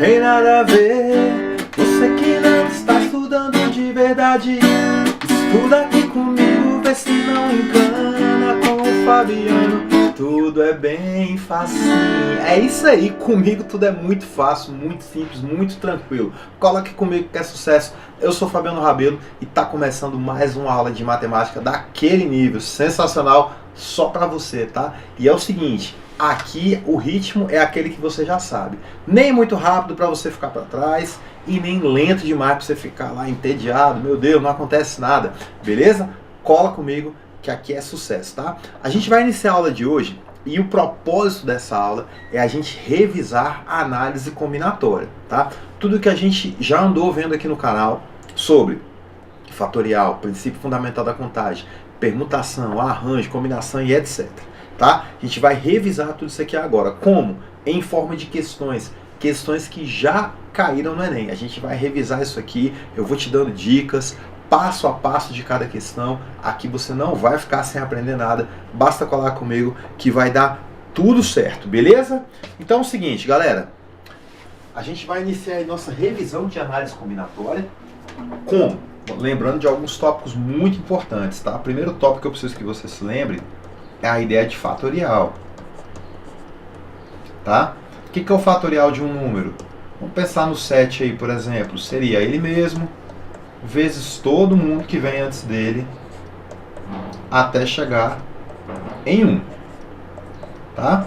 tem nada a ver. Você que não está estudando de verdade, estuda aqui comigo, vê se não encana com o Fabiano. Tudo é bem facinho. É isso aí, comigo tudo é muito fácil, muito simples, muito tranquilo. Cola aqui comigo que é sucesso. Eu sou Fabiano Rabelo e tá começando mais uma aula de matemática daquele nível sensacional só pra você, tá? E é o seguinte, aqui o ritmo é aquele que você já sabe. Nem muito rápido pra você ficar pra trás e nem lento demais pra você ficar lá entediado. Meu Deus, não acontece nada. Beleza? Cola comigo que aqui é sucesso, tá? A gente vai iniciar a aula de hoje e o propósito dessa aula é a gente revisar a análise combinatória, tá? Tudo que a gente já andou vendo aqui no canal sobre fatorial, princípio fundamental da contagem, permutação, arranjo, combinação e etc, tá? A gente vai revisar tudo isso aqui agora. Como? Em forma de questões que já caíram no Enem. A gente vai revisar isso aqui, eu vou te dando dicas, passo a passo de cada questão. Aqui você não vai ficar sem aprender nada, basta colar comigo que vai dar tudo certo, beleza? Então é o seguinte, galera, a gente vai iniciar a nossa revisão de análise combinatória. Como? Lembrando de alguns tópicos muito importantes, tá? O primeiro tópico que eu preciso que você se lembre é a ideia de fatorial, tá? O que é o fatorial de um número? Vamos pensar no 7 aí, por exemplo, seria ele mesmo vezes todo mundo que vem antes dele até chegar em 1. Tá?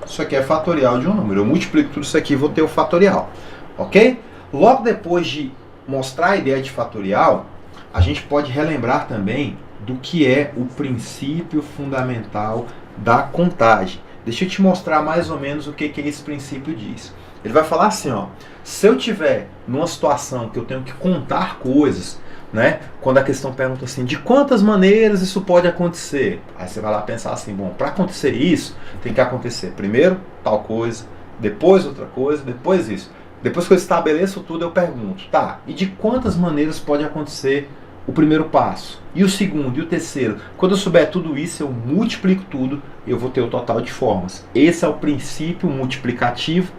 Isso aqui é fatorial de um número. Eu multiplico tudo isso aqui e vou ter o fatorial. Ok? Logo depois de mostrar a ideia de fatorial, a gente pode relembrar também do que é o princípio fundamental da contagem. Deixa eu te mostrar mais ou menos o que esse princípio diz. Ele vai falar assim, ó, se eu tiver numa situação que eu tenho que contar coisas, né? Quando a questão pergunta assim, de quantas maneiras isso pode acontecer? Aí você vai lá pensar assim, bom, para acontecer isso, tem que acontecer primeiro tal coisa, depois outra coisa, depois isso. Depois que eu estabeleço tudo, eu pergunto, tá, e de quantas maneiras pode acontecer o primeiro passo? E o segundo? E o terceiro? Quando eu souber tudo isso, eu multiplico tudo, eu vou ter o total de formas. Esse é o princípio multiplicativo,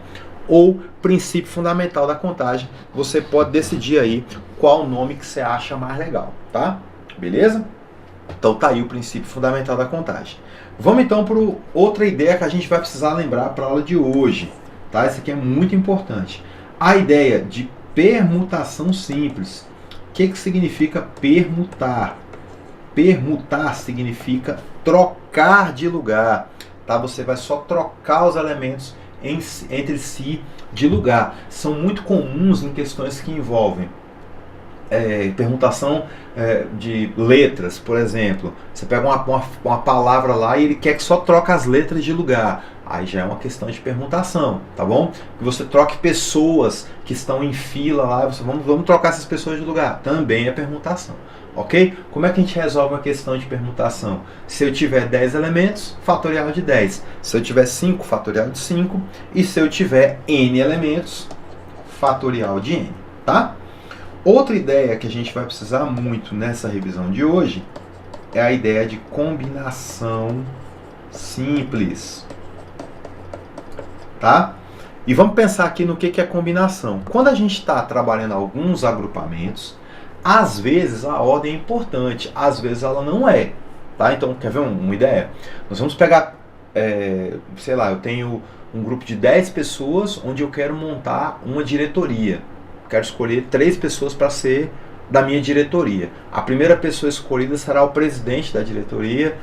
ou princípio fundamental da contagem. Você pode decidir aí qual o nome que você acha mais legal, tá? Beleza? Então tá aí o princípio fundamental da contagem. Vamos então para outra ideia que a gente vai precisar lembrar para a aula de hoje, tá? Isso aqui é muito importante. A ideia de permutação simples. O que significa permutar? Permutar significa trocar de lugar, tá? Você vai só trocar os elementos entre si de lugar. São muito comuns em questões que envolvem permutação de letras, por exemplo. Você pega uma palavra lá e ele quer que só troque as letras de lugar. Aí já é uma questão de permutação, tá bom? Que você troque pessoas que estão em fila lá, vamos trocar essas pessoas de lugar. Também é permutação. Ok? Como é que a gente resolve uma questão de permutação? Se eu tiver 10 elementos, fatorial de 10. Se eu tiver 5, fatorial de 5. E se eu tiver n elementos, fatorial de n. Tá? Outra ideia que a gente vai precisar muito nessa revisão de hoje é a ideia de combinação simples. Tá? E vamos pensar aqui no que é combinação. Quando a gente está trabalhando alguns agrupamentos, às vezes a ordem é importante, às vezes ela não é. Tá? Então, quer ver uma ideia? Nós vamos pegar, sei lá, eu tenho um grupo de 10 pessoas onde eu quero montar uma diretoria. Quero escolher 3 pessoas para ser da minha diretoria. A primeira pessoa escolhida será o presidente da diretoria,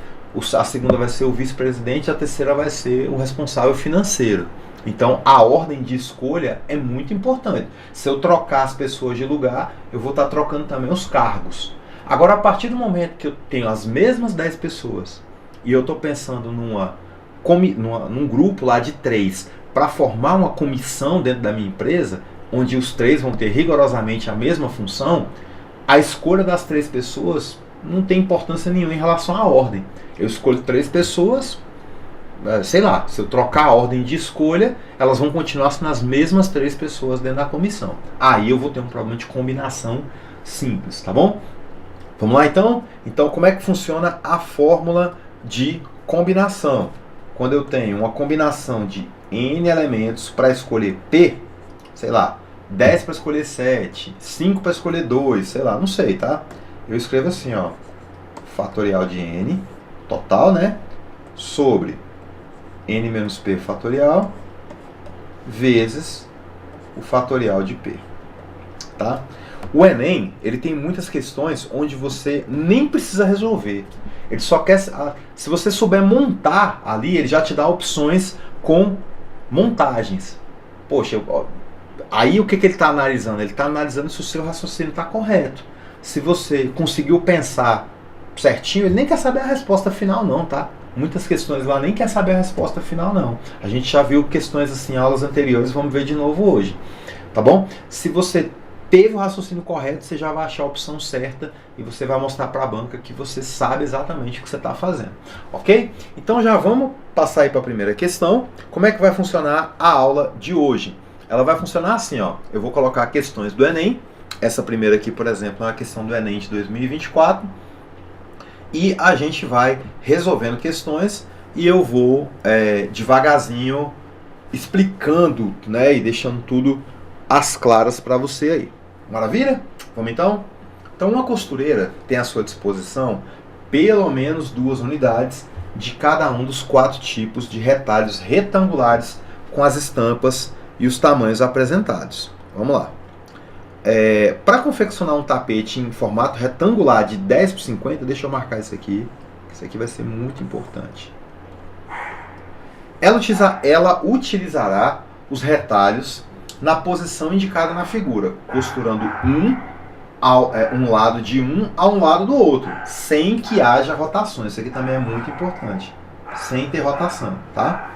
a segunda vai ser o vice-presidente, a terceira vai ser o responsável financeiro. Então, a ordem de escolha é muito importante. Se eu trocar as pessoas de lugar, eu vou estar trocando também os cargos. Agora, a partir do momento que eu tenho as mesmas 10 pessoas e eu estou pensando num grupo lá de 3 para formar uma comissão dentro da minha empresa, onde os 3 vão ter rigorosamente a mesma função, a escolha das 3 pessoas não tem importância nenhuma em relação à ordem. Eu escolho 3 pessoas, sei lá, se eu trocar a ordem de escolha, elas vão continuar sendo as mesmas 3 pessoas dentro da comissão. Aí eu vou ter um problema de combinação simples, tá bom? Vamos lá então? Então como é que funciona a fórmula de combinação? Quando eu tenho uma combinação de n elementos para escolher P, sei lá, 10 para escolher 7, 5 para escolher 2, sei lá, não sei, tá? Eu escrevo assim, ó, fatorial de n, total, né? Sobre n menos p fatorial, vezes o fatorial de p, tá? O Enem, ele tem muitas questões onde você nem precisa resolver. Ele só quer... Se você souber montar ali, ele já te dá opções com montagens. Poxa, aí o que ele está analisando? Ele está analisando se o seu raciocínio está correto. Se você conseguiu pensar certinho, ele nem quer saber a resposta final não, tá? Muitas questões lá nem quer saber a resposta final não. A gente já viu questões assim em aulas anteriores, vamos ver de novo hoje. Tá bom? Se você teve o raciocínio correto, você já vai achar a opção certa e você vai mostrar para a banca que você sabe exatamente o que você está fazendo. Ok? Então já vamos passar aí para a primeira questão. Como é que vai funcionar a aula de hoje? Ela vai funcionar assim, ó. Eu vou colocar questões do Enem. Essa primeira aqui, por exemplo, é uma questão do Enem de 2024. E a gente vai resolvendo questões e eu vou devagarzinho explicando, né, e deixando tudo às claras para você aí. Maravilha? Vamos então? Então uma costureira tem à sua disposição pelo menos 2 unidades de cada um dos 4 tipos de retalhos retangulares com as estampas e os tamanhos apresentados. Vamos lá. Para confeccionar um tapete em formato retangular de 10 por 50, deixa eu marcar isso aqui vai ser muito importante. Ela utilizará os retalhos na posição indicada na figura, costurando um lado de um a um lado do outro, sem que haja rotações. Isso aqui também é muito importante, sem ter rotação, tá?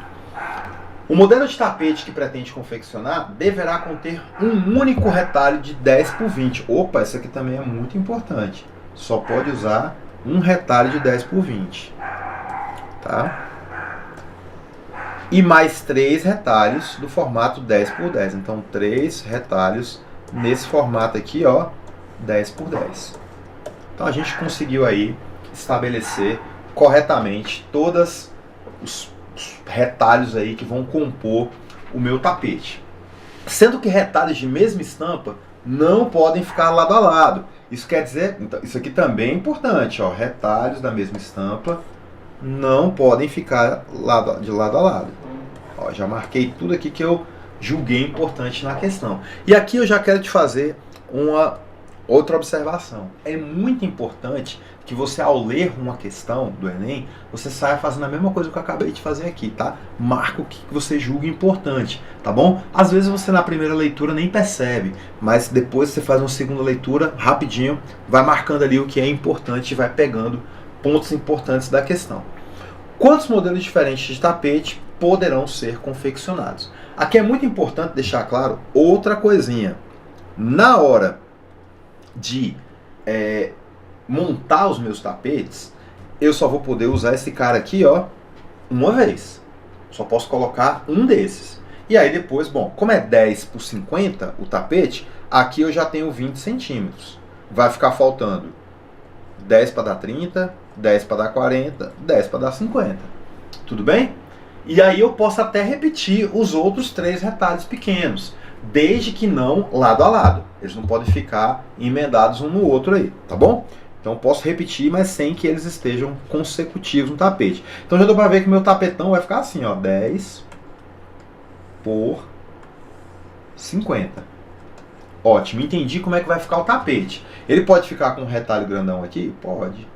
O modelo de tapete que pretende confeccionar deverá conter um único retalho de 10 por 20. Opa, isso aqui também é muito importante. Só pode usar um retalho de 10 por 20. Tá? E mais 3 retalhos do formato 10 por 10. Então, 3 retalhos nesse formato aqui, ó, 10 por 10. Então, a gente conseguiu aí estabelecer corretamente todos os retalhos aí que vão compor o meu tapete. Sendo que retalhos de mesma estampa não podem ficar lado a lado. Isso quer dizer, então, isso aqui também é importante, ó, retalhos da mesma estampa não podem ficar de lado a lado. Ó, já marquei tudo aqui que eu julguei importante na questão. E aqui eu já quero te fazer uma outra observação. É muito importante que você, ao ler uma questão do Enem, você saia fazendo a mesma coisa que eu acabei de fazer aqui, tá? Marca o que você julga importante, tá bom? Às vezes você na primeira leitura nem percebe, mas depois você faz uma segunda leitura, rapidinho, vai marcando ali o que é importante e vai pegando pontos importantes da questão. Quantos modelos diferentes de tapete poderão ser confeccionados? Aqui é muito importante deixar claro outra coisinha. Na hora de montar os meus tapetes, eu só vou poder usar esse cara aqui, ó, uma vez. Só posso colocar um desses. E aí depois, bom, como é 10 por 50 o tapete, aqui eu já tenho 20 centímetros. Vai ficar faltando 10 para dar 30, 10 para dar 40, 10 para dar 50. Tudo bem? E aí eu posso até repetir os outros 3 retalhos pequenos, desde que não lado a lado. Eles não podem ficar emendados um no outro aí, tá bom? Então eu posso repetir, mas sem que eles estejam consecutivos no tapete. Então já deu para ver que meu tapetão vai ficar assim, ó, 10 por 50. Ótimo, entendi como é que vai ficar o tapete. Ele pode ficar com um retalho grandão aqui? Pode.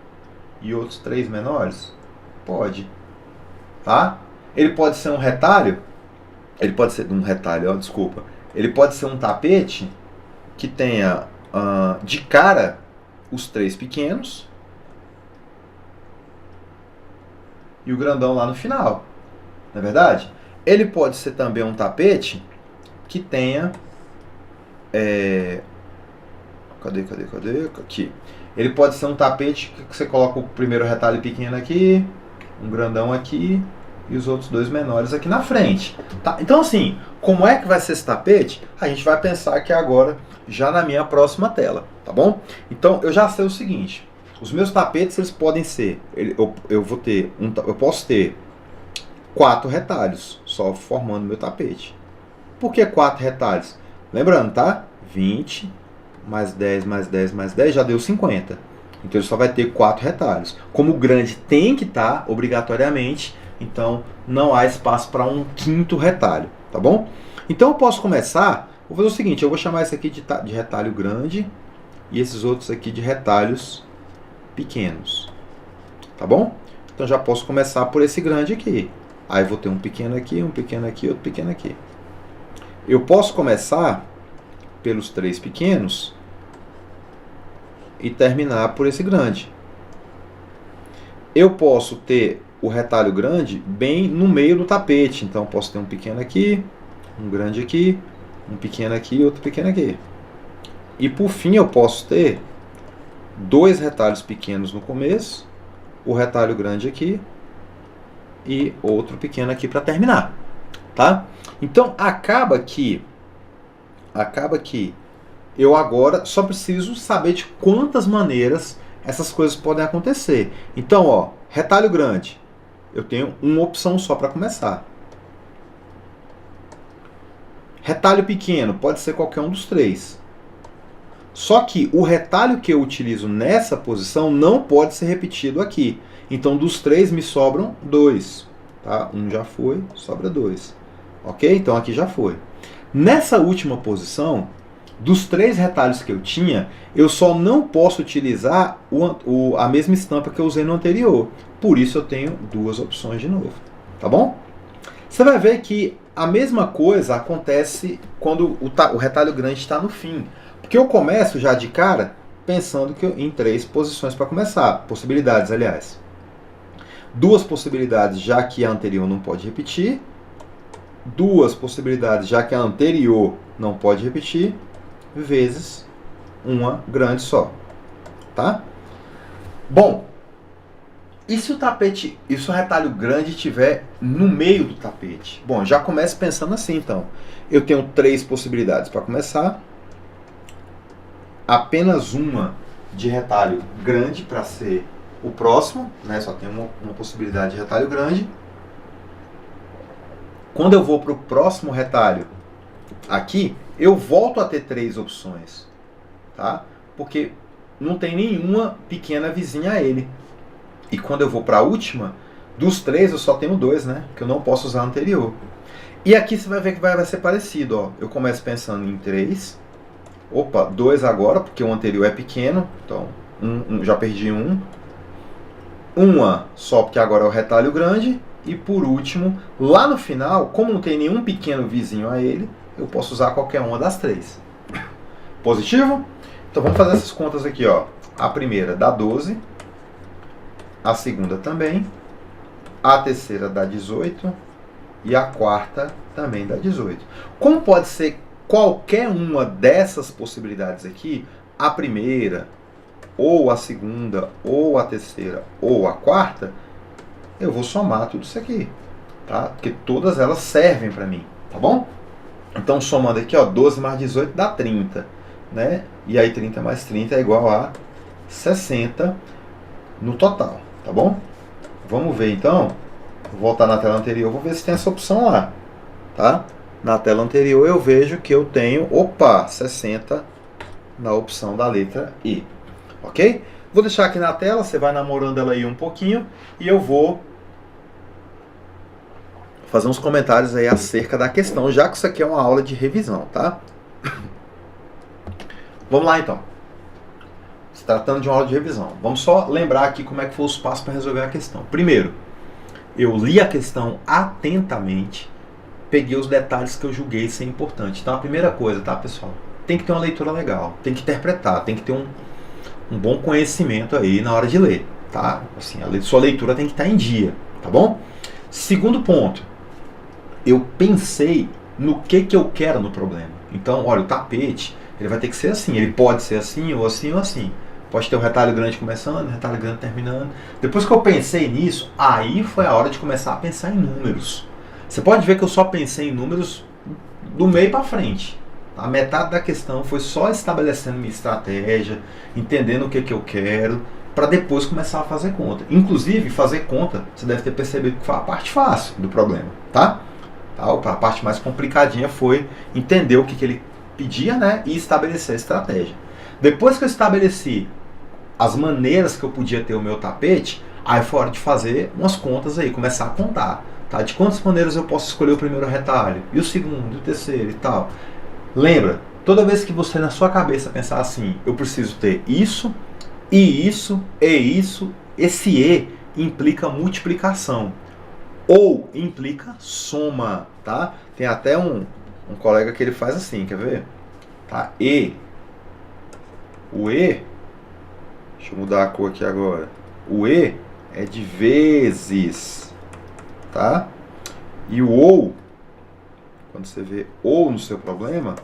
E outros 3 menores? Pode. Tá? Ele pode ser um retalho? Ele pode ser um retalho, ó, desculpa. Ele pode ser um tapete que tenha de cara os 3 pequenos e o grandão lá no final. Não é verdade? Ele pode ser também um tapete que tenha... Cadê? Aqui. Ele pode ser um tapete que você coloca o primeiro retalho pequeno aqui, um grandão aqui e os outros 2 menores aqui na frente. Tá? Então assim, como é que vai ser esse tapete? A gente vai pensar aqui agora, já na minha próxima tela, tá bom? Então eu já sei o seguinte, os meus tapetes eles podem ser, eu posso ter 4 retalhos, só formando meu tapete. Por que 4 retalhos? Lembrando, tá? 20 mais 10 mais 10 mais 10 já deu 50. Então ele só vai ter 4 retalhos. Como o grande tem que estar, obrigatoriamente, então não há espaço para um quinto retalho, tá bom? Então eu posso começar, vou fazer o seguinte, eu vou chamar esse aqui de retalho grande e esses outros aqui de retalhos pequenos, tá bom? Então já posso começar por esse grande aqui. Aí vou ter um pequeno aqui, outro pequeno aqui. Eu posso começar pelos 3 pequenos e terminar por esse grande. Eu posso ter o retalho grande bem no meio do tapete. Então, posso ter um pequeno aqui, um grande aqui, um pequeno aqui e outro pequeno aqui. E, por fim, eu posso ter 2 retalhos pequenos no começo, o retalho grande aqui e outro pequeno aqui para terminar. Tá? Então, acaba que eu agora só preciso saber de quantas maneiras essas coisas podem acontecer. Então, ó, retalho grande, eu tenho uma opção só para começar. Retalho pequeno, pode ser qualquer um dos 3. Só que o retalho que eu utilizo nessa posição não pode ser repetido aqui. Então, dos 3 me sobram 2. Tá? Um já foi, sobra 2. Ok? Então, aqui já foi. Nessa última posição, dos 3 retalhos que eu tinha, eu só não posso utilizar a mesma estampa que eu usei no anterior. Por isso eu tenho 2 opções de novo. Tá bom? Você vai ver que a mesma coisa acontece quando o retalho grande está no fim. Porque eu começo já de cara pensando em 3 posições para começar. Possibilidades, aliás. 2 possibilidades, já que a anterior não pode repetir. 2 possibilidades, já que a anterior não pode repetir, vezes uma grande só, tá? Bom, e se o retalho grande estiver no meio do tapete? Bom, já começo pensando assim, então. Eu tenho 3 possibilidades para começar, apenas uma de retalho grande para ser o próximo, né? Só tem uma possibilidade de retalho grande. Quando eu vou para o próximo retalho aqui, eu volto a ter 3 opções, tá? Porque não tem nenhuma pequena vizinha a ele. E quando eu vou para a última, dos 3 eu só tenho 2, né? Que eu não posso usar a anterior. E aqui você vai ver que vai ser parecido, ó. Eu começo pensando em 3. Opa, 2 agora, porque o anterior é pequeno. Então, já perdi 1. Uma só porque agora é o retalho grande. E por último, lá no final, como não tem nenhum pequeno vizinho a ele, eu posso usar qualquer uma das 3. Positivo? Então vamos fazer essas contas aqui, ó. A primeira dá 12, a segunda também, a terceira dá 18 e a quarta também dá 18. Como pode ser qualquer uma dessas possibilidades aqui, a primeira, ou a segunda, ou a terceira, ou a quarta, eu vou somar tudo isso aqui, tá? Porque todas elas servem para mim, tá bom? Então, somando aqui, ó, 12 mais 18 dá 30, né? E aí 30 mais 30 é igual a 60 no total, tá bom? Vamos ver, então. Vou voltar na tela anterior, vou ver se tem essa opção lá, tá? Na tela anterior eu vejo que eu tenho, 60 na opção da letra I, ok? Vou deixar aqui na tela, você vai namorando ela aí um pouquinho e eu vou fazer uns comentários aí acerca da questão, já que isso aqui é uma aula de revisão, tá? Vamos lá, então. Se tratando de uma aula de revisão. Vamos só lembrar aqui como é que foi os passos para resolver a questão. Primeiro, eu li a questão atentamente, peguei os detalhes que eu julguei ser importante. Então, a primeira coisa, tá, pessoal? Tem que ter uma leitura legal, tem que interpretar, tem que ter um bom conhecimento aí na hora de ler, tá? Assim, sua leitura tem que estar em dia, tá bom? Segundo ponto, eu pensei no que eu quero no problema. Então, olha, o tapete, ele vai ter que ser assim, ele pode ser assim, ou assim, ou assim. Pode ter um retalho grande começando, retalho grande terminando. Depois que eu pensei nisso, aí foi a hora de começar a pensar em números. Você pode ver que eu só pensei em números do meio para frente. A metade da questão foi só estabelecendo minha estratégia, entendendo o que eu quero, para depois começar a fazer conta. Inclusive, fazer conta, você deve ter percebido que foi a parte fácil do problema, tá? A parte mais complicadinha foi entender o que ele pedia, né, e estabelecer a estratégia. Depois que eu estabeleci as maneiras que eu podia ter o meu tapete, aí foi hora de fazer umas contas aí, começar a contar, tá? De quantas maneiras eu posso escolher o primeiro retalho, e o segundo, e o terceiro e tal. Lembra, toda vez que você na sua cabeça pensar assim, eu preciso ter isso, e isso, e isso, esse E implica multiplicação, ou implica soma, tá? Tem até um colega que ele faz assim, quer ver? Tá? O E, deixa eu mudar a cor aqui agora. O E é de vezes, tá? E o ou, quando você vê ou no seu problema,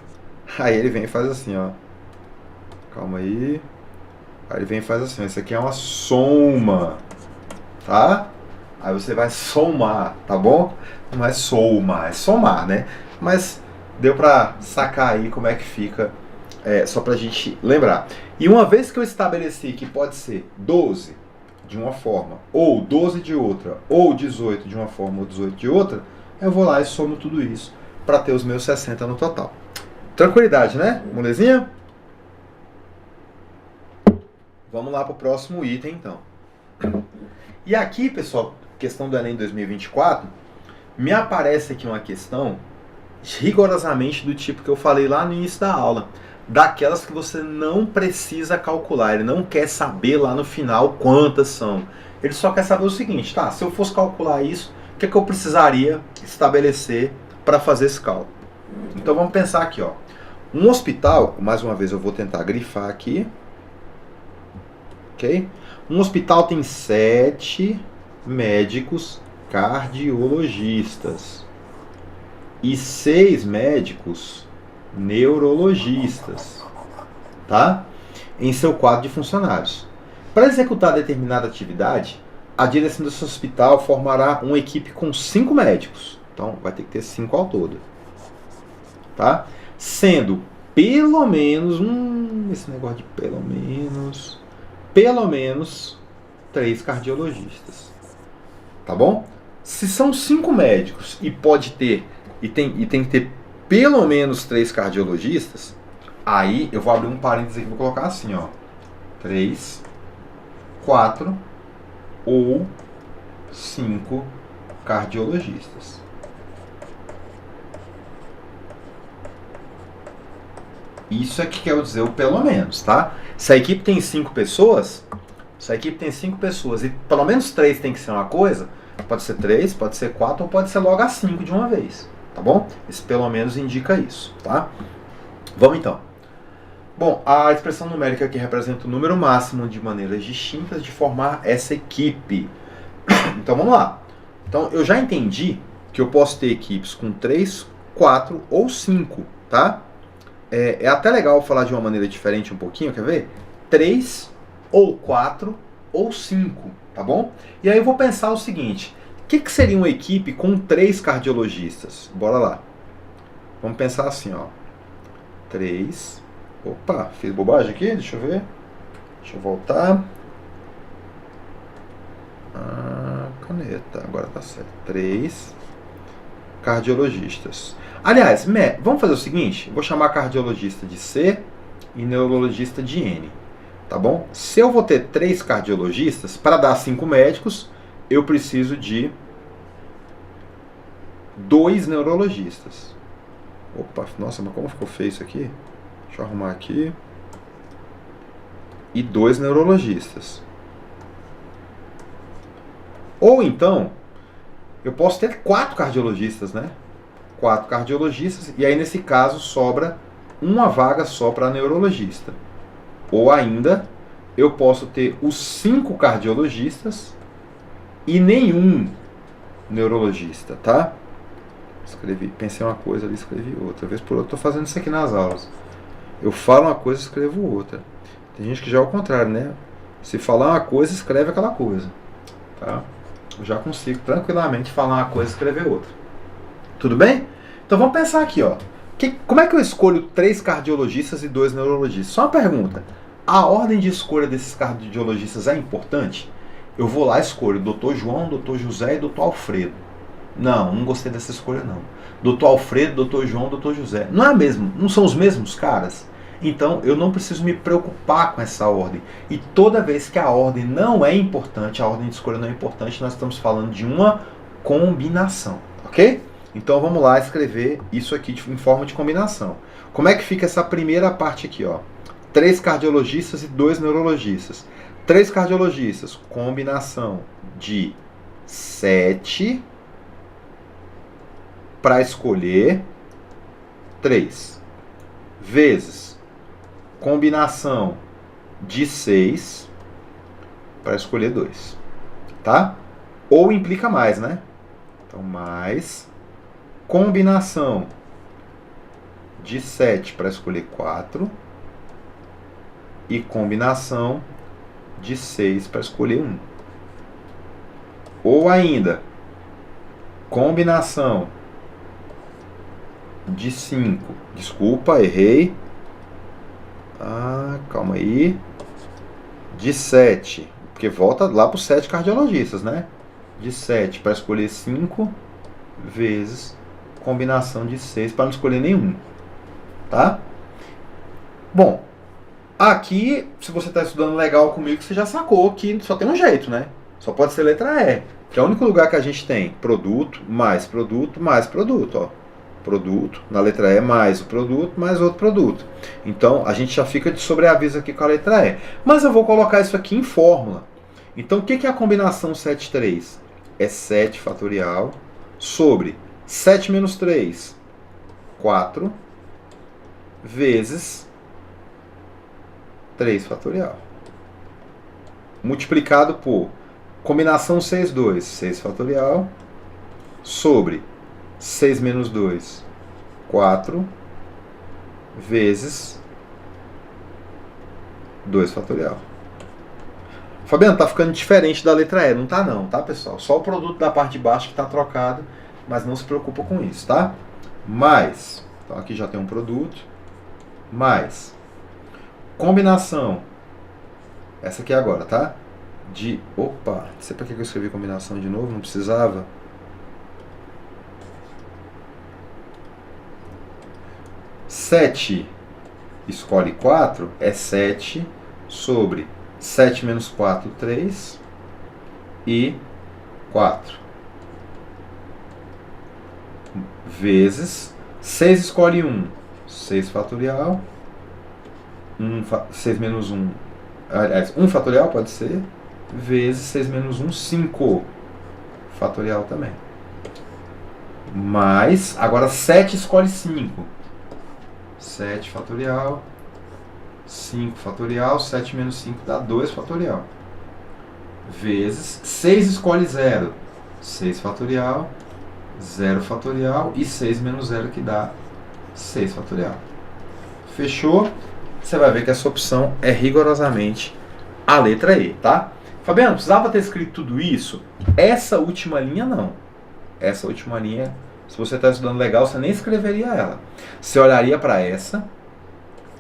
aí ele vem e faz assim, ó. Calma aí. Aí ele vem e faz assim, ó. Isso aqui é uma soma, tá? Aí você vai somar, tá bom? Não é soma, é somar, né? Mas deu pra sacar aí como é que fica, só pra gente lembrar. E uma vez que eu estabeleci que pode ser 12 de uma forma, ou 12 de outra, ou 18 de uma forma, ou 18 de outra, eu vou lá e somo tudo isso para ter os meus 60 no total. Tranquilidade, né? Molezinha? Vamos lá para o próximo item, então. E aqui, pessoal, questão do Enem 2024, me aparece aqui uma questão rigorosamente do tipo que eu falei lá no início da aula. Daquelas que você não precisa calcular, ele não quer saber lá no final quantas são. Ele só quer saber o seguinte, tá, se eu fosse calcular isso, o que é que eu precisaria estabelecer para fazer esse cálculo? Então vamos pensar aqui, ó. Um hospital, mais uma vez eu vou tentar grifar aqui, ok? Um hospital tem 7 médicos cardiologistas e 6 médicos neurologistas, tá? Em seu quadro de funcionários. Para executar determinada atividade, a direção desse hospital formará uma equipe com 5 médicos. Então, vai ter que ter 5 ao todo, tá? Sendo pelo menos, esse negócio de pelo menos 3 cardiologistas, tá bom? Se são 5 médicos e pode ter e tem que ter pelo menos 3 cardiologistas, aí eu vou abrir um parênteses aqui e vou colocar assim, ó. 3, 4 ou 5 cardiologistas. Isso é que quer dizer o pelo menos, tá? Se a equipe tem 5 pessoas, e pelo menos 3 tem que ser uma coisa, pode ser 3, pode ser 4 ou pode ser logo a 5 de uma vez. Tá bom? Esse pelo menos indica isso, tá? Vamos então. Bom, a expressão numérica aqui representa o número máximo de maneiras distintas de formar essa equipe. Então vamos lá. Então eu já entendi que eu posso ter equipes com 3, 4 ou 5, tá? É até legal falar de uma maneira diferente um pouquinho, quer ver? 3 ou 4 ou 5, tá bom? E aí eu vou pensar o seguinte... O que seria uma equipe com 3 cardiologistas? Bora lá. Vamos pensar assim, ó. 3. Opa, fiz bobagem aqui? Deixa eu ver. Deixa eu voltar. Caneta, agora tá certo. 3 cardiologistas. Aliás, vamos fazer o seguinte. Vou chamar cardiologista de C e neurologista de N. Tá bom? Se eu vou ter 3 cardiologistas, para dar 5 médicos... eu preciso de 2 neurologistas. Opa, nossa, mas como ficou feio isso aqui? Deixa eu arrumar aqui. E 2 neurologistas. Ou então, eu posso ter 4 cardiologistas, né? 4 cardiologistas, e aí nesse caso sobra uma vaga só para neurologista. Ou ainda, eu posso ter os 5 cardiologistas e nenhum neurologista, tá? Pensei uma coisa ali, escrevi outra. Vez por outra, estou fazendo isso aqui nas aulas. Eu falo uma coisa, escrevo outra. Tem gente que já é o contrário, né? Se falar uma coisa, escreve aquela coisa, tá? Eu já consigo tranquilamente falar uma coisa e escrever outra. Tudo bem? Então vamos pensar aqui, ó. Como é que eu escolho 3 cardiologistas e 2 neurologistas? Só uma pergunta. A ordem de escolha desses cardiologistas é importante? Eu vou lá e escolho Dr. João, Dr. José e Dr. Alfredo. Não gostei dessa escolha não. Doutor Alfredo, doutor João, doutor José. Não é mesmo? Não são os mesmos caras? Então eu não preciso me preocupar com essa ordem. E toda vez que a ordem não é importante, a ordem de escolha não é importante, nós estamos falando de uma combinação, ok? Então vamos lá escrever isso aqui em forma de combinação. Como é que fica essa primeira parte aqui, ó? 3 cardiologistas e 2 neurologistas. 3 cardiologistas, combinação de 7 para escolher 3, vezes combinação de 6 para escolher 2, tá? Ou implica mais, né? Então, mais combinação de 7 para escolher 4 e combinação de 6 para escolher 1. Ou ainda, combinação de 5. Desculpa, errei. Calma aí. De 7. Porque volta lá para os 7 cardiologistas, né? De 7 para escolher 5 vezes combinação de 6 para não escolher nenhum. Tá? Bom, aqui, se você está estudando legal comigo, você já sacou que só tem um jeito, né? Só pode ser letra E. Que é o único lugar que a gente tem produto, mais produto, mais produto, ó. Produto, na letra E, mais o produto, mais outro produto. Então, a gente já fica de sobreaviso aqui com a letra E. Mas eu vou colocar isso aqui em fórmula. Então, o que é a combinação 7, 3? É 7 fatorial sobre 7 menos 3, 4, vezes 3 fatorial. Multiplicado por combinação 6, 2, 6 fatorial, sobre 6 menos 2, 4, vezes 2 fatorial. Fabiano, tá ficando diferente da letra E. Não tá não, tá, pessoal? Só o produto da parte de baixo que tá trocado, mas não se preocupa com isso, tá? Mais, então aqui já tem um produto, mais combinação, essa aqui agora, tá? Opa, não sei pra que eu escrevi combinação de novo, não precisava. Sete escolhe 4 é 7 sobre 7 menos 4, 3 e 4. Vezes 6 escolhe 1, 6 fatorial. 6 menos 1, aliás, 1 fatorial pode ser, vezes 6 menos 1, 5 fatorial também. Mais, agora 7 escolhe 5. 7 fatorial, 5 fatorial, 7 menos 5 dá 2 fatorial. Vezes 6 escolhe 0. 6 fatorial, 0 fatorial e 6 menos 0 que dá 6 fatorial. Fechou? Você vai ver que essa opção é rigorosamente a letra E, tá? Fabiano, precisava ter escrito tudo isso? Essa última linha não. Essa última linha, se você está estudando legal, você nem escreveria ela. Você olharia para essa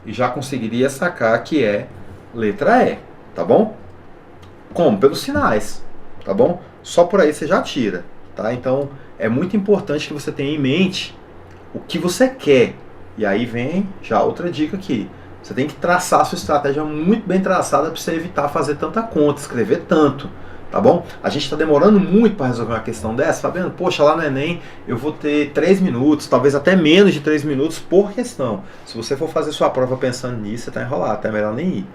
e já conseguiria sacar que é letra E, tá bom? Como? Pelos sinais, tá bom? Só por aí você já tira, tá? Então, é muito importante que você tenha em mente o que você quer. E aí vem já outra dica aqui. Você tem que traçar a sua estratégia muito bem traçada para você evitar fazer tanta conta, escrever tanto, tá bom? A gente está demorando muito para resolver uma questão dessa, tá vendo? Poxa, lá no Enem eu vou ter 3 minutos, talvez até menos de 3 minutos por questão. Se você for fazer sua prova pensando nisso, você está enrolado, é melhor nem ir.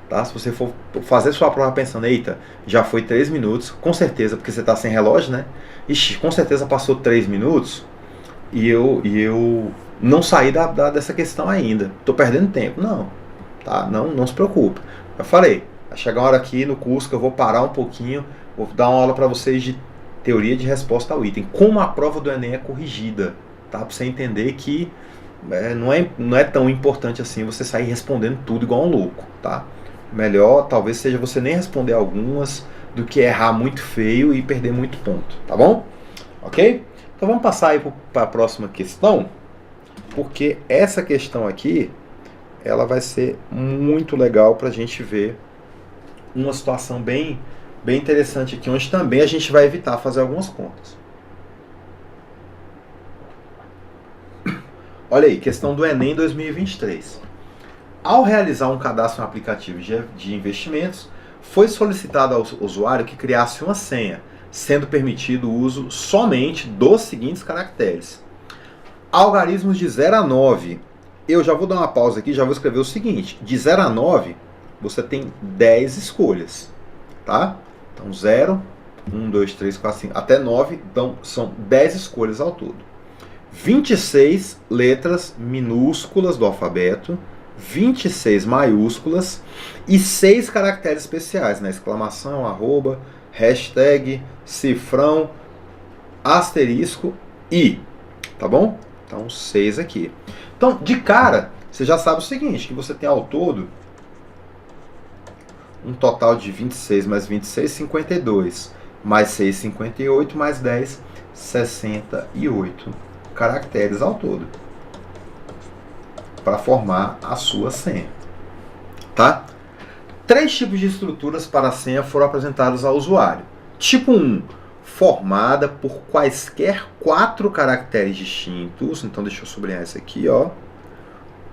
Tá? Se você for fazer sua prova pensando, eita, já foi 3 minutos, com certeza, porque você está sem relógio, né? Ixi, com certeza passou 3 minutos e eu não saí dessa questão ainda. Estou perdendo tempo. Não, tá? Não se preocupe. Eu falei, vai chegar uma hora aqui no curso que eu vou parar um pouquinho, vou dar uma aula para vocês de teoria de resposta ao item. Como a prova do Enem é corrigida, tá? Para você entender que não é tão importante assim você sair respondendo tudo igual um louco, tá? Melhor talvez seja você nem responder algumas do que errar muito feio e perder muito ponto, tá bom? Ok? Então vamos passar aí para a próxima questão, porque essa questão aqui ela vai ser muito legal para a gente ver uma situação bem interessante aqui, onde também a gente vai evitar fazer algumas contas. Olha aí, questão do Enem 2023. Ao realizar um cadastro no aplicativo de investimentos, foi solicitado ao usuário que criasse uma senha, sendo permitido o uso somente dos seguintes caracteres. Algarismos de 0 a 9. Eu já vou dar uma pausa aqui, já vou escrever o seguinte. De 0 a 9, você tem 10 escolhas. Tá? Então 0, 1, 2, 3, 4, 5, até 9. Então são 10 escolhas ao todo. 26 letras minúsculas do alfabeto. 26 maiúsculas e 6 caracteres especiais, né? Exclamação, arroba, hashtag, cifrão, asterisco e, tá bom? Então 6 aqui. Então, de cara, você já sabe o seguinte, que você tem ao todo um total de 26 mais 26, 52, mais 6, 58, mais 10, 68 caracteres ao todo, para formar a sua senha, tá? 3 tipos de estruturas para a senha foram apresentados ao usuário. Tipo 1, formada por quaisquer 4 caracteres distintos. Então deixa eu sublinhar isso aqui, ó.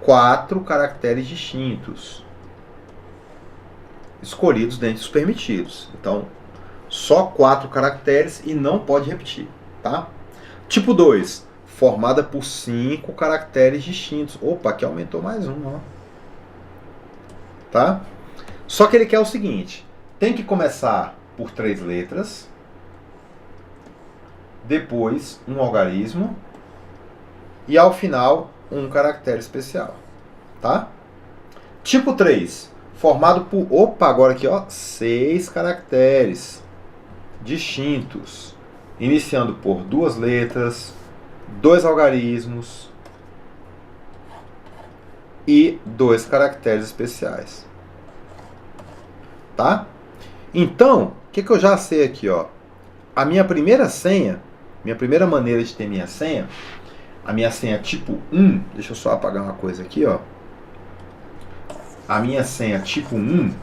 4 caracteres distintos, escolhidos dentre os permitidos. Então, só 4 caracteres e não pode repetir, tá? Tipo 2, formada por 5 caracteres distintos. Opa, aqui aumentou mais um, ó. Tá? Só que ele quer o seguinte, tem que começar por 3 letras, depois um algarismo e ao final um caractere especial, tá? Tipo 3, formado por, opa, agora aqui, ó, 6 caracteres distintos, iniciando por 2 letras, 2 algarismos e 2 caracteres especiais. Tá? Então, o que eu já sei aqui, ó? A minha primeira senha, minha primeira maneira de ter minha senha, a minha senha tipo 1, deixa eu só apagar uma coisa aqui, ó. A minha senha tipo 1, vou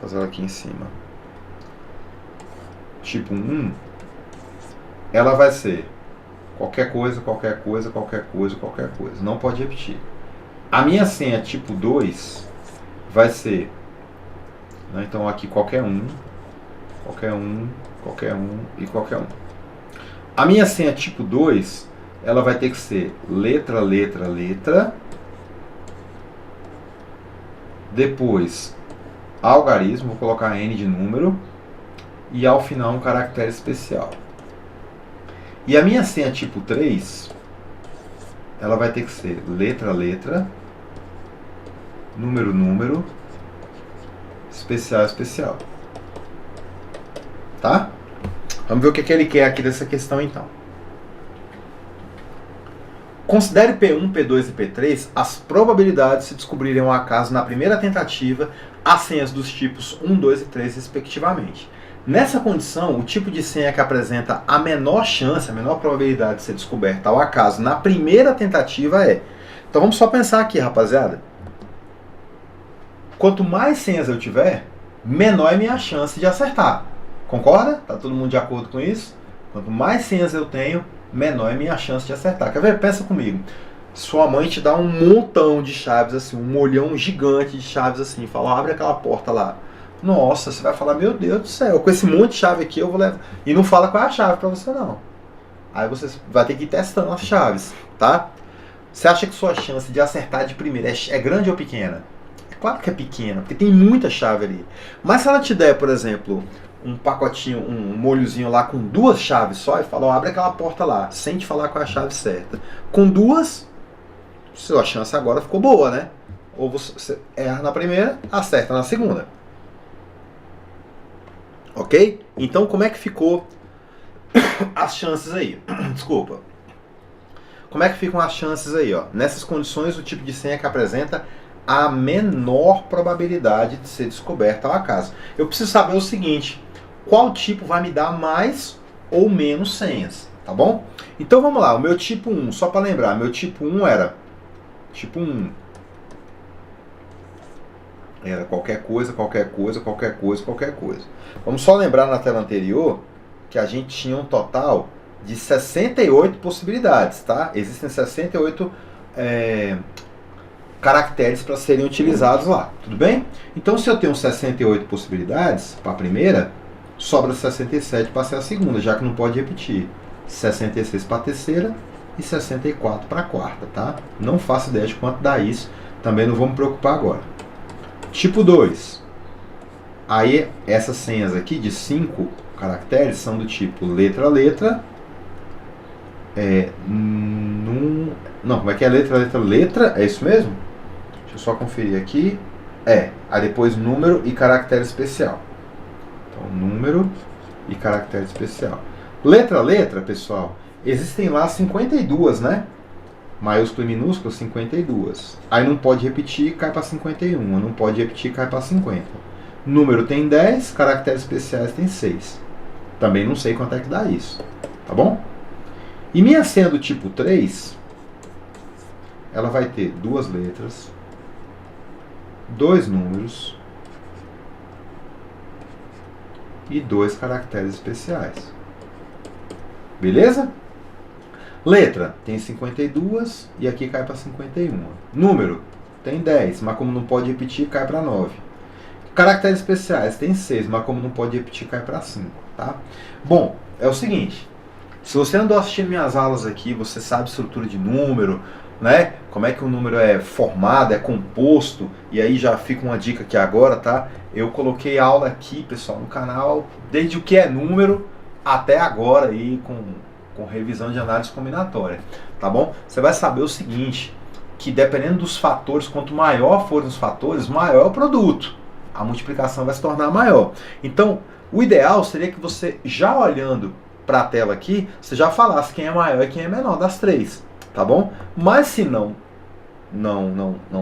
fazer ela aqui em cima. Tipo 1, ela vai ser qualquer coisa, qualquer coisa, qualquer coisa, qualquer coisa. Não pode repetir. A minha senha tipo 2 vai ser, né, então aqui qualquer um, qualquer um, qualquer um e qualquer um. A minha senha tipo 2, ela vai ter que ser letra, letra, letra, depois algarismo, vou colocar N de número, e ao final um caractere especial. E a minha senha tipo 3, ela vai ter que ser letra, letra, número, número, especial, especial. Tá? Vamos ver o que ele quer aqui dessa questão então. Considere P1, P2 e P3 as probabilidades de se descobrirem ao acaso na primeira tentativa as senhas dos tipos 1, 2 e 3 respectivamente. Nessa condição, o tipo de senha que apresenta a menor chance, a menor probabilidade de ser descoberta ao acaso na primeira tentativa é... Então vamos só pensar aqui, rapaziada. Quanto mais senhas eu tiver, menor é minha chance de acertar. Concorda? Tá todo mundo de acordo com isso? Quanto mais senhas eu tenho, menor é minha chance de acertar. Quer ver? Pensa comigo. Sua mãe te dá um montão de chaves, assim, um molhão gigante de chaves, assim, fala, abre aquela porta lá. Nossa, você vai falar, meu Deus do céu, com esse monte de chave aqui eu vou levar. E não fala qual é a chave pra você, não. Aí você vai ter que ir testando as chaves, tá? Você acha que sua chance de acertar de primeira é grande ou pequena? É claro que é pequena, porque tem muita chave ali. Mas se ela te der, por exemplo, um pacotinho, um molhozinho lá com 2 chaves só, e fala, ó, abre aquela porta lá, sem te falar qual é a chave certa. Com 2, sua chance agora ficou boa, né? Ou você erra na primeira, acerta na segunda. Ok? Então, como é que ficou as chances aí? Desculpa. Como é que ficam as chances aí? Ó? Nessas condições, o tipo de senha que apresenta a menor probabilidade de ser descoberta ao acaso. Eu preciso saber o seguinte, qual tipo vai me dar mais ou menos senhas, tá bom? Então, vamos lá. O meu tipo 1, só para lembrar, meu tipo 1 era... Tipo 1... Era qualquer coisa, qualquer coisa, qualquer coisa, qualquer coisa. Vamos só lembrar na tela anterior que a gente tinha um total de 68 possibilidades, tá? Existem 68 caracteres para serem utilizados lá, tudo bem? Então, se eu tenho 68 possibilidades para a primeira, sobra 67 para ser a segunda, já que não pode repetir. 66 para a terceira e 64 para a quarta, tá? Não faço ideia de quanto dá isso, também não vou me preocupar agora. Tipo 2. Aí, essas senhas aqui de 5 caracteres são do tipo letra, letra, não, como é que é letra, letra, letra? É isso mesmo? Deixa eu só conferir aqui. Aí depois número e caractere especial. Então, número e caractere especial. Letra, letra, pessoal, existem lá 52, né? Maiúsculo e minúsculo, 52. Aí não pode repetir, cai para 51. Não pode repetir, cai para 50. Número tem 10, caracteres especiais tem 6. Também não sei quanto é que dá isso. Tá bom? E minha senha do tipo 3, ela vai ter 2 letras, 2 números e 2 caracteres especiais. Beleza? Letra tem 52 e aqui cai para 51. Número tem 10, mas como não pode repetir, cai para 9. Caracteres especiais tem 6, mas como não pode repetir, cai para 5. Tá? Bom, é o seguinte. Se você andou assistindo minhas aulas aqui, você sabe estrutura de número, né? Como é que o número é formado, é composto, e aí já fica uma dica aqui agora, tá? Eu coloquei aula aqui, pessoal, no canal, desde o que é número até agora aí com revisão de análise combinatória, tá bom? Você vai saber o seguinte, que dependendo dos fatores, quanto maior forem os fatores, maior é o produto. A multiplicação vai se tornar maior. Então, o ideal seria que você, já olhando para a tela aqui, você já falasse quem é maior e quem é menor das três, tá bom? Mas se não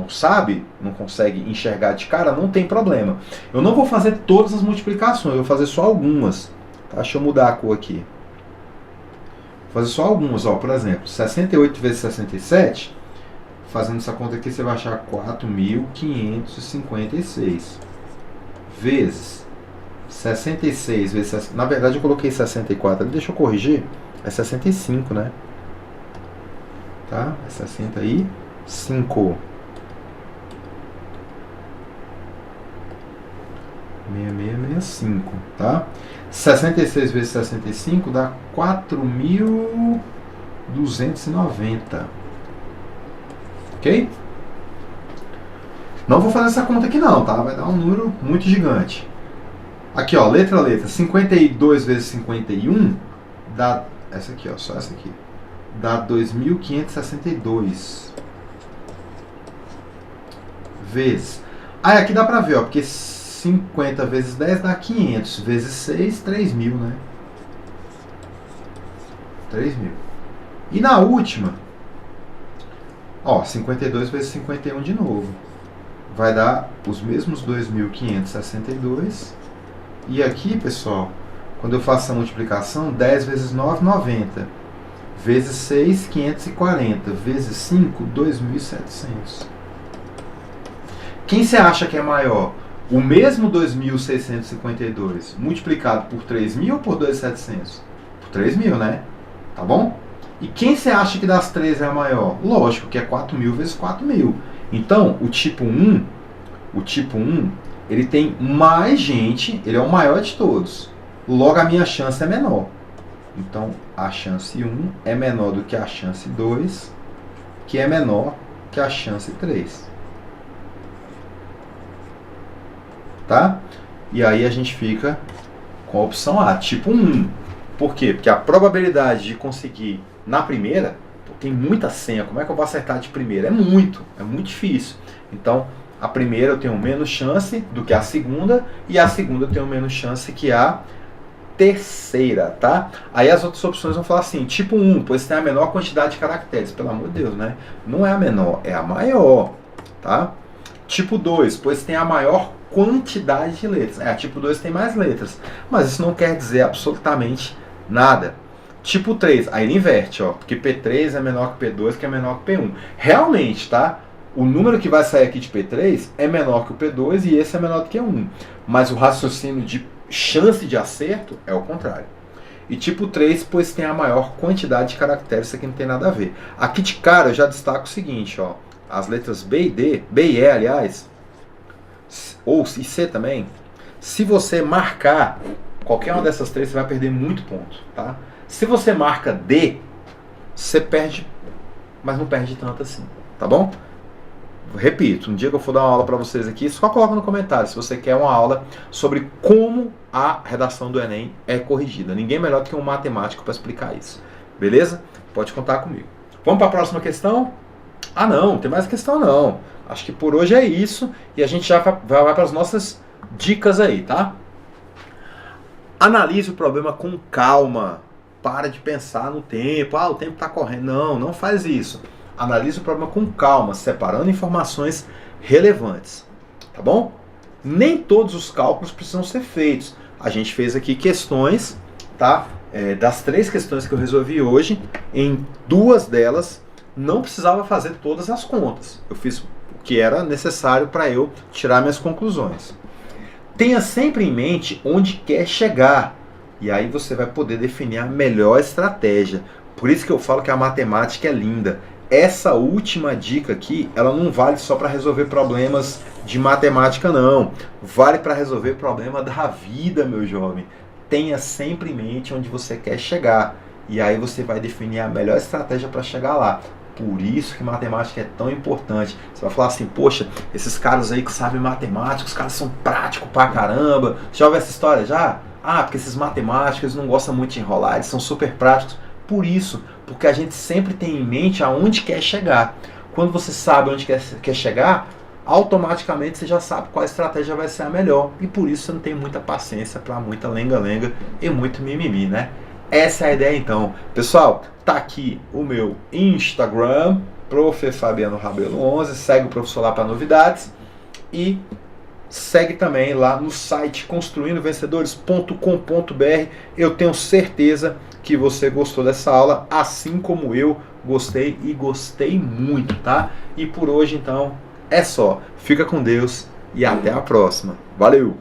sabe, não consegue enxergar de cara, não tem problema. Eu não vou fazer todas as multiplicações, eu vou fazer só algumas. Tá? Deixa eu mudar a cor aqui. Vou fazer só algumas, ó. Por exemplo, 68 vezes 67, fazendo essa conta aqui, você vai achar 4.556 vezes 66 vezes... Na verdade eu coloquei 64 ali, deixa eu corrigir. É 65, né? Tá? É 65. 6665, tá? 66 vezes 65 dá 4.290. Ok? Não vou fazer essa conta aqui não, tá? Vai dar um número muito gigante. Aqui, ó, letra a letra. 52 vezes 51 dá... Essa aqui, ó, só essa aqui. Dá 2.562. Vezes... Ah, aqui dá pra ver, ó, porque 50 vezes 10 dá 500. Vezes 6, 3.000, né? 3.000. E na última, ó, 52 vezes 51 de novo. Vai dar os mesmos 2.562. E aqui, pessoal, quando eu faço a multiplicação, 10 vezes 9, 90. Vezes 6, 540. Vezes 5, 2.700. Quem você acha que é maior? O mesmo 2.652 multiplicado por 3.000 ou por 2.700? Por 3.000, né? Tá bom? E quem você acha que das três é a maior? Lógico que é 4.000 vezes 4.000. Então, o tipo 1, ele tem mais gente, ele é o maior de todos. Logo, a minha chance é menor. Então, a chance 1 é menor do que a chance 2, que é menor que a chance 3. Tá? E aí a gente fica com a opção A, tipo 1. Por quê? Porque a probabilidade de conseguir na primeira, tem muita senha, como é que eu vou acertar de primeira? É muito difícil. Então, a primeira eu tenho menos chance do que a segunda, e a segunda eu tenho menos chance que a terceira, tá? Aí as outras opções vão falar assim, tipo 1, pois tem a menor quantidade de caracteres. Pelo amor de Deus, né? Não é a menor, é a maior, tá? Tipo 2, pois tem a maior quantidade de letras. A tipo 2 tem mais letras, mas isso não quer dizer absolutamente nada. Tipo 3, aí ele inverte, ó, porque P3 é menor que P2, que é menor que P1. Realmente, tá? O número que vai sair aqui de P3 é menor que o P2 e esse é menor do que 1. Mas o raciocínio de chance de acerto é o contrário. E tipo 3, pois tem a maior quantidade de caracteres, isso aqui não tem nada a ver. Aqui de cara eu já destaco o seguinte, ó, as letras B e D, B e E, aliás, ou e C também, se você marcar qualquer uma dessas três, você vai perder muito ponto, tá? Se você marca D, você perde, mas não perde tanto assim, tá bom? Repito, no dia que eu for dar uma aula para vocês aqui, só coloca no comentário se você quer uma aula sobre como a redação do Enem é corrigida. Ninguém melhor do que um matemático para explicar isso. Beleza? Pode contar comigo. Vamos para a próxima questão? Ah não, não tem mais questão não. Acho que por hoje é isso e a gente já vai para as nossas dicas aí, tá? Analise o problema com calma. Para de pensar no tempo. Ah, o tempo está correndo. Não, não faz isso. Analise o problema com calma, separando informações relevantes. Tá bom? Nem todos os cálculos precisam ser feitos. A gente fez aqui questões, tá? Das 3 questões que eu resolvi hoje, em 2 delas não precisava fazer todas as contas. Eu fiz o que era necessário para eu tirar minhas conclusões. Tenha sempre em mente onde quer chegar. E aí você vai poder definir a melhor estratégia. Por isso que eu falo que a matemática é linda. Essa última dica aqui, ela não vale só para resolver problemas de matemática, não. Vale para resolver problema da vida, meu jovem. Tenha sempre em mente onde você quer chegar. E aí você vai definir a melhor estratégia para chegar lá. Por isso que matemática é tão importante. Você vai falar assim, poxa, esses caras aí que sabem matemática, os caras são práticos pra caramba. Já ouviu essa história já? Ah, porque esses matemáticos não gostam muito de enrolar, eles são super práticos. Por isso, porque a gente sempre tem em mente aonde quer chegar. Quando você sabe onde quer chegar, automaticamente você já sabe qual estratégia vai ser a melhor. E por isso você não tem muita paciência para muita lenga-lenga e muito mimimi, né? Essa é a ideia então. Pessoal, tá aqui o meu Instagram, Prof. Fabiano Rabelo 11, segue o professor lá para novidades e segue também lá no site construindovencedores.com.br. Eu tenho certeza que você gostou dessa aula, assim como eu gostei e gostei muito, tá? E por hoje então é só. Fica com Deus e até a próxima. Valeu!